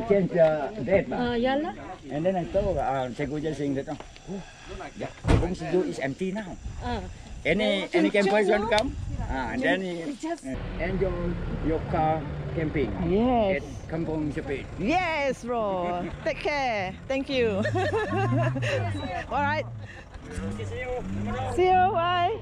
change the date. Yeah lah. And then I told Cikgu just saying that, yeah, the Bung Sejuk is empty now. Any campers want to come? And then enjoy your car camping. Yes. At Kampung Sepit. Yes, bro. Take care. Thank you. All right. See you. See you. Bye.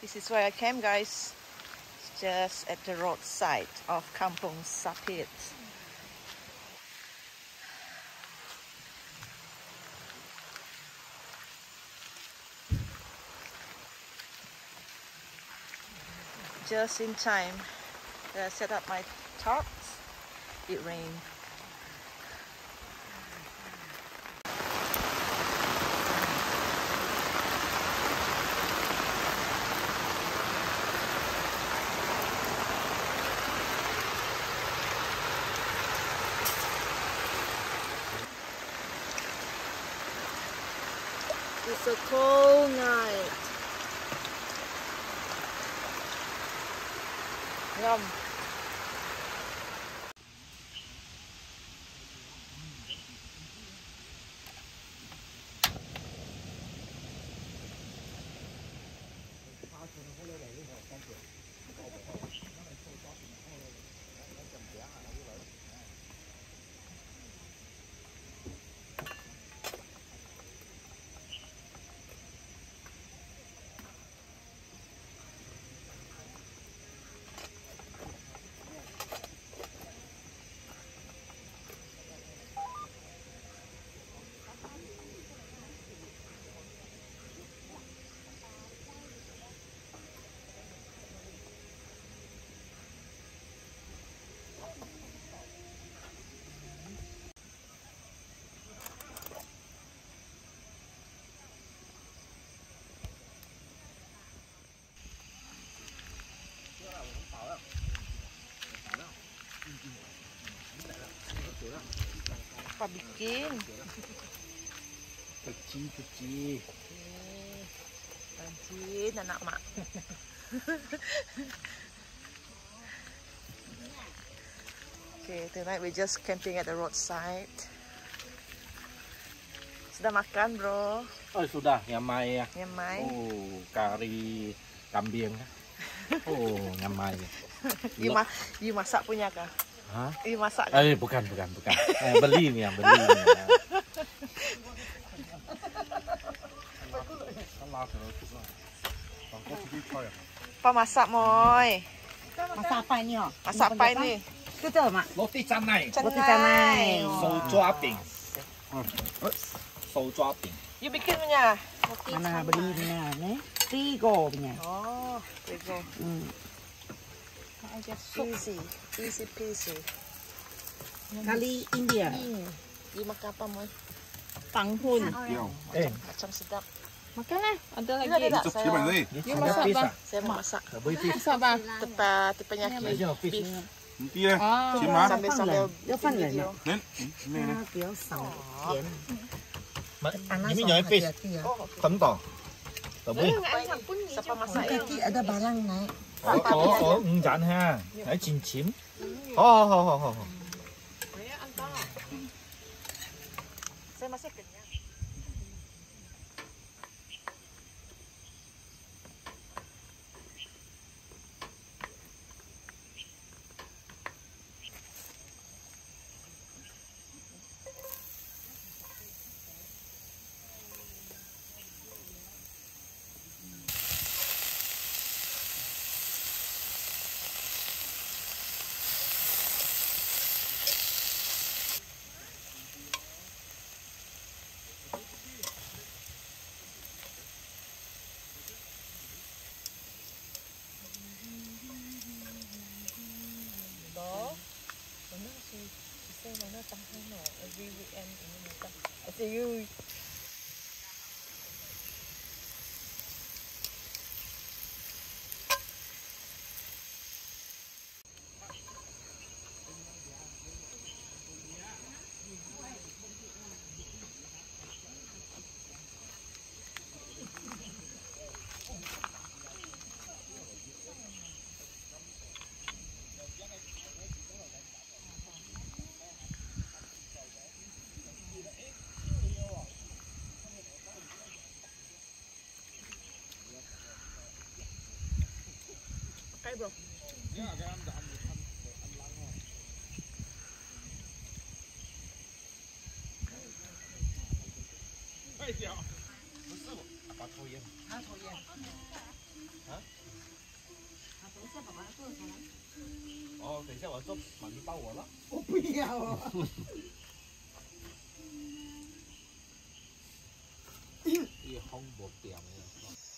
This is where I came, guys. It's just at the roadside of Kampung Sapit. Just in time, I set up my tarps. It rained. It's a cold night. Yum. Apa bikin? Kecil. Rajin anak mak. Okay, tonight we just camping at the roadside. Sudah makan, bro? Oh, sudah. Nyamai ya. Nyamai. Oh, kari kambing. Oh, nyamai. You masak punya kah? Hah? You masak kah? Bukan. Beli nih yang beli nih. Apa masak, Moy? Masak apa ini? Masak apa ini? Itu mak. Roti canai. Roti canai. Sou抓饼. You bikin punya? Mana belinya nih? Tigo punya. Oh, tigo. Easy peasy. Kali India. You makan apa, Moy? Panghun. Macam sedap. Makan lah. Ada lagi. Ada tak saya? You masak apa? Saya mau masak. Masak apa? Tipenya beef. 唔知咧，點啊？ Sambil 有分人 video. 你咩咧？比較少甜。 Ini jangan fish. Kentang. Tapi. Siapa masak ya? Tadi ada barang naik. Enggak ha. Hãy chìm chìm. Oh. Saya masih kenyang. Every weekend ini macam I say you Hi bro. Ồ, 等一下我做妈咪抱我了。我不要啊。啲胸部掉嘅。